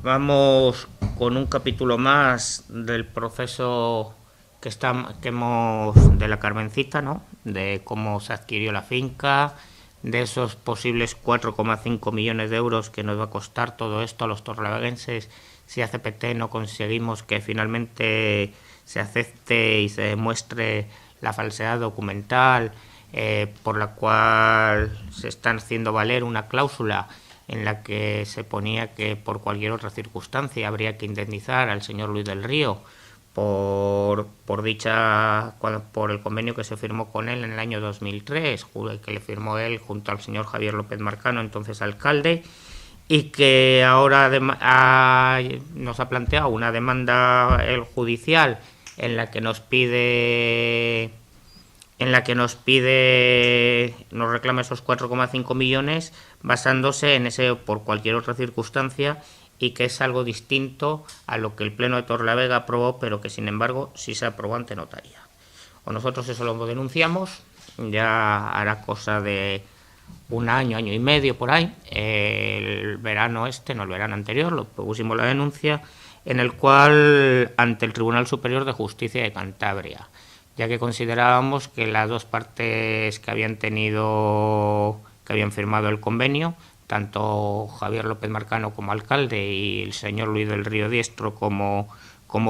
Vamos con un capítulo más del proceso de la Carmencita, ¿no? De cómo se adquirió la finca, de esos posibles 4,5 millones de euros que nos va a costar todo esto a los torrelavieguenses si ACPT no conseguimos que finalmente se acepte y se demuestre la falsedad documental, por la cual se están haciendo valer una cláusula en la que se ponía que por cualquier otra circunstancia habría que indemnizar al señor Luis del Río por el convenio que se firmó con él en el año 2003, que le firmó él junto al señor Javier López Marcano, entonces alcalde, y que ahora nos ha planteado una demanda judicial en la que nos reclama esos 4,5 millones basándose en ese por cualquier otra circunstancia, y que es algo distinto a lo que el Pleno de Torrelavega aprobó, pero que sin embargo sí se aprobó ante notaría. O nosotros eso lo denunciamos, ya hará cosa de un año y medio por ahí, el verano anterior, lo pusimos la denuncia, en el cual ante el Tribunal Superior de Justicia de Cantabria, ya que considerábamos que las dos partes que habían firmado el convenio, tanto Javier López Marcano como alcalde y el señor Luis del Río Diestro como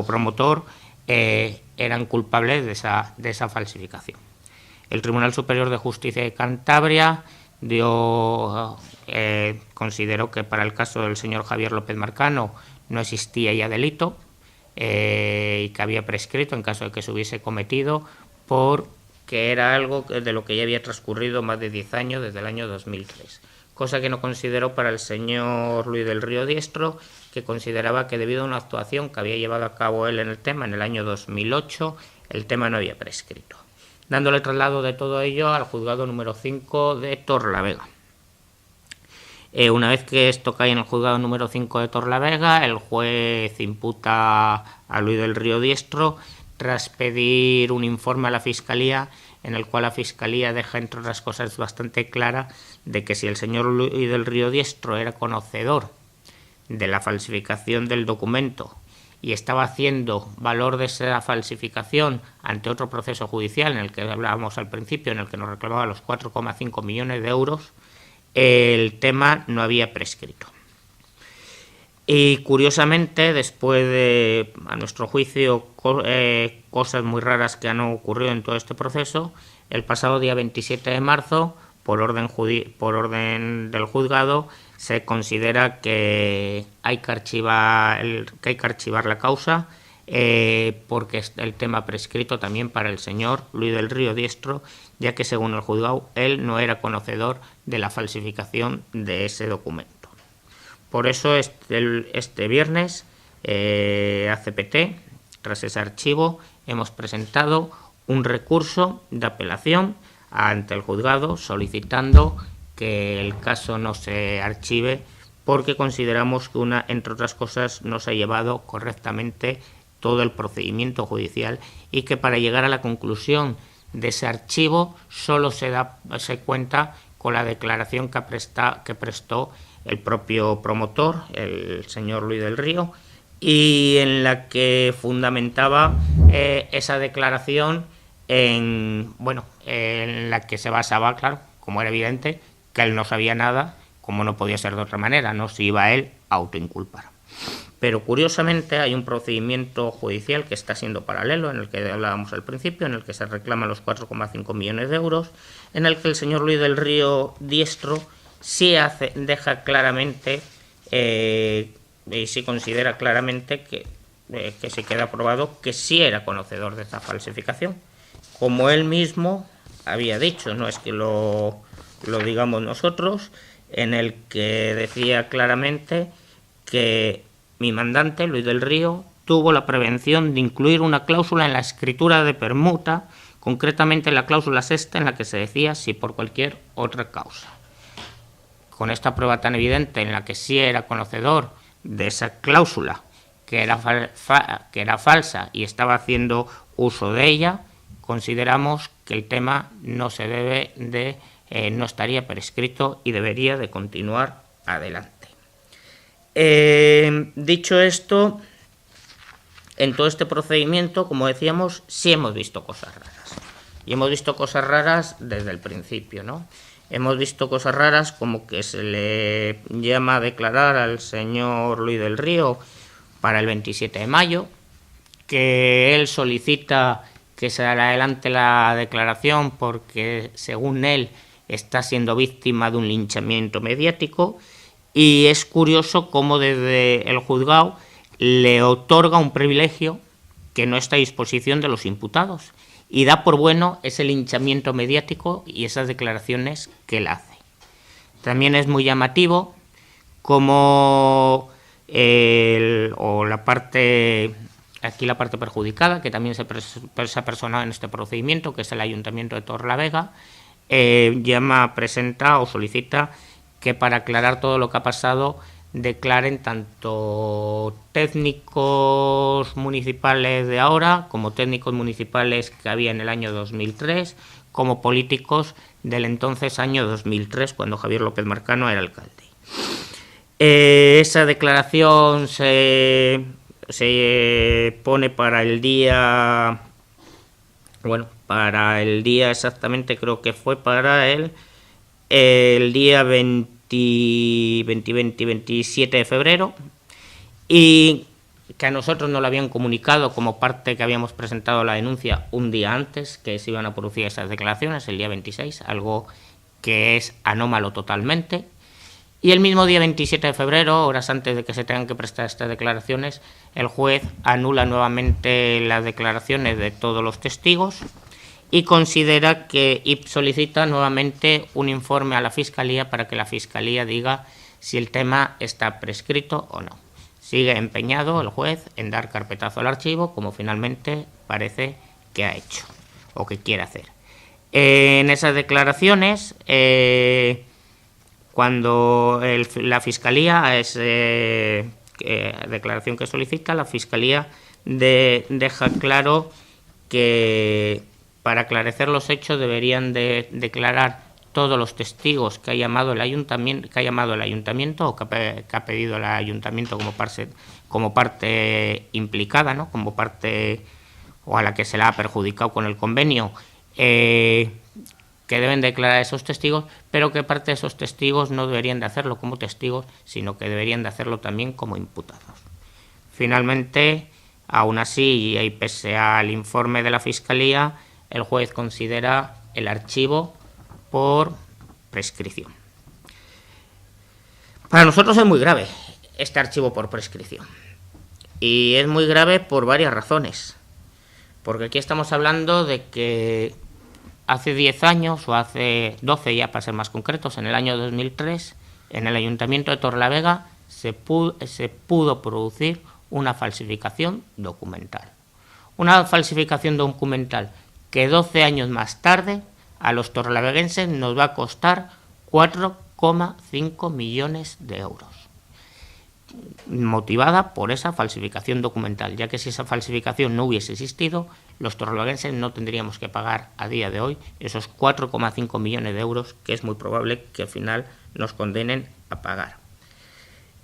promotor, eran culpables de esa falsificación. El Tribunal Superior de Justicia de Cantabria consideró que para el caso del señor Javier López Marcano no existía ya delito, y que había prescrito en caso de que se hubiese cometido, porque era algo de lo que ya había transcurrido más de 10 años desde el año 2003, cosa que no consideró para el señor Luis del Río Diestro, que consideraba que debido a una actuación que había llevado a cabo él en el tema en el año 2008, el tema no había prescrito, dándole traslado de todo ello al juzgado número 5 de Torrelavega. Una vez que esto cae en el juzgado número 5 de Torrelavega, el juez imputa a Luis del Río Diestro tras pedir un informe a la Fiscalía, en el cual la Fiscalía deja, entre otras cosas, bastante clara de que si el señor Luis del Río Diestro era conocedor de la falsificación del documento y estaba haciendo valor de esa falsificación ante otro proceso judicial en el que hablábamos al principio, en el que nos reclamaba los 4,5 millones de euros, el tema no había prescrito. Y curiosamente, después de, a nuestro juicio, cosas muy raras que han ocurrido en todo este proceso, el pasado día 27 de marzo, por orden del juzgado, se considera que hay que archivar la causa, porque el tema prescrito también para el señor Luis del Río Diestro, ya que según el juzgado él no era conocedor de la falsificación de ese documento. Por eso este viernes ACPT, tras ese archivo, hemos presentado un recurso de apelación ante el juzgado solicitando que el caso no se archive, porque consideramos que entre otras cosas, no se ha llevado correctamente todo el procedimiento judicial, y que para llegar a la conclusión de ese archivo solo se cuenta con la declaración que prestó el propio promotor, el señor Luis del Río, y en la que fundamentaba esa declaración en la que se basaba, claro, como era evidente, que él no sabía nada, como no podía ser de otra manera, no se iba él a autoinculpar. Pero curiosamente hay un procedimiento judicial que está siendo paralelo, en el que hablábamos al principio, en el que se reclaman los 4,5 millones de euros, en el que el señor Luis del Río Diestro sí deja claramente y sí considera claramente que se queda probado que sí era conocedor de esta falsificación, como él mismo había dicho, no es que lo digamos nosotros, en el que decía claramente que mi mandante, Luis del Río, tuvo la prevención de incluir una cláusula en la escritura de permuta, concretamente la cláusula sexta, en la que se decía si por cualquier otra causa. Con esta prueba tan evidente en la que sí era conocedor de esa cláusula, que era falsa y estaba haciendo uso de ella, consideramos que el tema no estaría prescrito y debería de continuar adelante. Dicho esto, en todo este procedimiento, como decíamos, sí hemos visto cosas raras. Y hemos visto cosas raras desde el principio, ¿no? Hemos visto cosas raras como que se le llama a declarar al señor Luis del Río para el 27 de mayo, que él solicita que se adelante la declaración porque, según él, está siendo víctima de un linchamiento mediático, y es curioso cómo desde el juzgado le otorga un privilegio que no está a disposición de los imputados y da por bueno ese linchamiento mediático y esas declaraciones que él hace. También es muy llamativo cómo la parte perjudicada, que también se ha personado en este procedimiento, que es el Ayuntamiento de Torrelavega, presenta o solicita que para aclarar todo lo que ha pasado declaren tanto técnicos municipales de ahora como técnicos municipales que había en el año 2003, como políticos del entonces año 2003, cuando Javier López Marcano era alcalde. Esa declaración se pone para el día... para el día exactamente, creo que fue para el día 27 de febrero, y que a nosotros nos lo habían comunicado como parte que habíamos presentado la denuncia un día antes que se iban a producir esas declaraciones, el día 26, algo que es anómalo totalmente. Y el mismo día 27 de febrero, horas antes de que se tengan que prestar estas declaraciones, el juez anula nuevamente las declaraciones de todos los testigos y considera y solicita nuevamente un informe a la Fiscalía para que la Fiscalía diga si el tema está prescrito o no. Sigue empeñado el juez en dar carpetazo al archivo, como finalmente parece que ha hecho o que quiere hacer. En esas declaraciones, cuando la Fiscalía, declaración que solicita, la Fiscalía deja claro que para aclarecer los hechos deberían de declarar todos los testigos que ha llamado el ayuntamiento o que ha pedido el ayuntamiento como parte implicada, ¿no? Como parte o a la que se la ha perjudicado con el convenio, que deben declarar esos testigos, pero que parte de esos testigos no deberían de hacerlo como testigos, sino que deberían de hacerlo también como imputados. Finalmente, aún así, y pese al informe de la Fiscalía, el juez considera el archivo por prescripción. Para nosotros es muy grave este archivo por prescripción. Y es muy grave por varias razones. Porque aquí estamos hablando de que hace 10 años, o hace 12 ya para ser más concretos, en el año 2003, en el Ayuntamiento de Torrelavega se pudo producir una falsificación documental. Una falsificación documental que 12 años más tarde a los torrelaveguenses nos va a costar 4,5 millones de euros. Motivada por esa falsificación documental, ya que si esa falsificación no hubiese existido, los torrelaveguenses no tendríamos que pagar a día de hoy esos 4,5 millones de euros que es muy probable que al final nos condenen a pagar.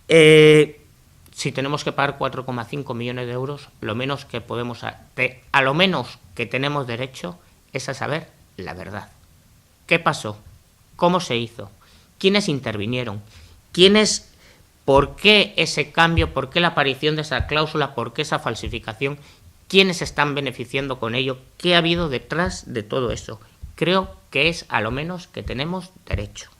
Si tenemos que pagar 4,5 millones de euros, lo menos que podemos a lo menos que tenemos derecho es a saber la verdad. ¿Qué pasó? ¿Cómo se hizo? ¿Quiénes intervinieron? ¿Por qué ese cambio? ¿Por qué la aparición de esa cláusula? ¿Por qué esa falsificación? ¿Quiénes están beneficiando con ello? ¿Qué ha habido detrás de todo eso? Creo que es a lo menos que tenemos derecho.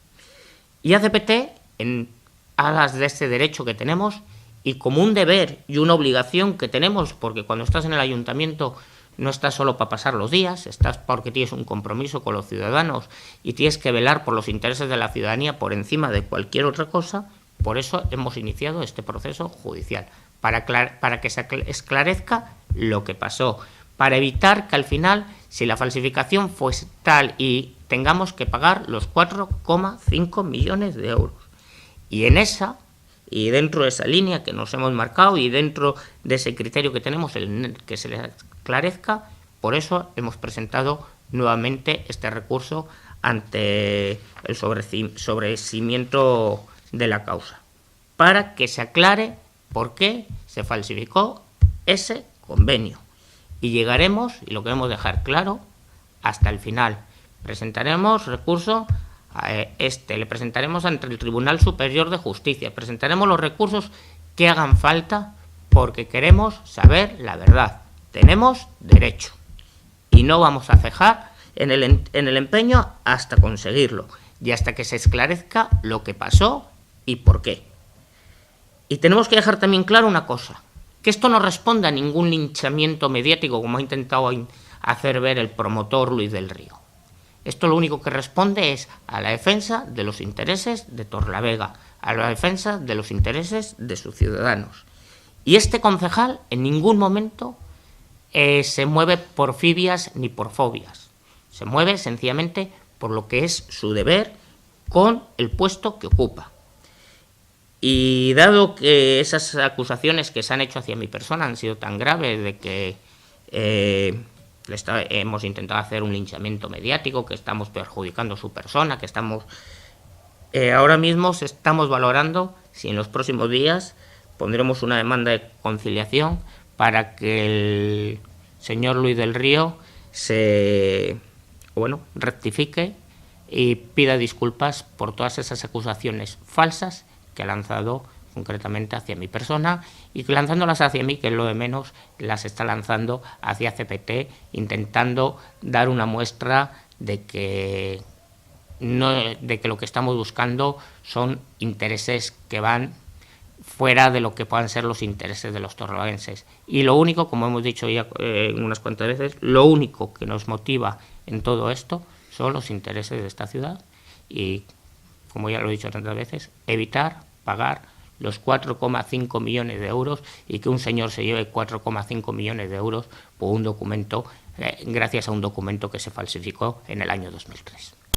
Y ACPT, en aras de ese derecho que tenemos, y como un deber y una obligación que tenemos, porque cuando estás en el ayuntamiento no estás solo para pasar los días, estás porque tienes un compromiso con los ciudadanos y tienes que velar por los intereses de la ciudadanía por encima de cualquier otra cosa. Por eso hemos iniciado este proceso judicial, para que se esclarezca lo que pasó, para evitar que al final, si la falsificación fuese tal y tengamos que pagar los 4,5 millones de euros. Y dentro de esa línea que nos hemos marcado y dentro de ese criterio que tenemos, que se les esclarezca, por eso hemos presentado nuevamente este recurso ante el sobreseimiento de la causa. para que se aclare por qué se falsificó ese convenio. Y llegaremos, y lo queremos dejar claro, hasta el final. Presentaremos recurso le presentaremos ante el Tribunal Superior de Justicia, presentaremos los recursos que hagan falta porque queremos saber la verdad. Tenemos derecho y no vamos a cejar en el empeño hasta conseguirlo y hasta que se esclarezca lo que pasó y por qué. Y tenemos que dejar también claro una cosa, que esto no responde a ningún linchamiento mediático como ha intentado hacer ver el promotor Luis del Río. Esto lo único que responde es a la defensa de los intereses de Torlavega, a la defensa de los intereses de sus ciudadanos. Y este concejal en ningún momento se mueve por fibias ni por fobias. Se mueve sencillamente por lo que es su deber con el puesto que ocupa. Y dado que esas acusaciones que se han hecho hacia mi persona han sido tan graves de que hemos intentado hacer un linchamiento mediático, que estamos perjudicando su persona, que estamos... ahora mismo estamos valorando si en los próximos días pondremos una demanda de conciliación para que el señor Luis del Río rectifique y pida disculpas por todas esas acusaciones falsas que ha lanzado concretamente hacia mi persona y que lanzándolas hacia mí, que es lo de menos, las está lanzando hacia CPT, intentando dar una muestra de que lo que estamos buscando son intereses que van fuera de lo que puedan ser los intereses de los torlavenses. Y lo único, como hemos dicho ya unas cuantas veces, lo único que nos motiva en todo esto son los intereses de esta ciudad y, como ya lo he dicho tantas veces, evitar pagar los 4,5 millones de euros y que un señor se lleve 4,5 millones de euros por un documento, gracias a un documento que se falsificó en el año 2003.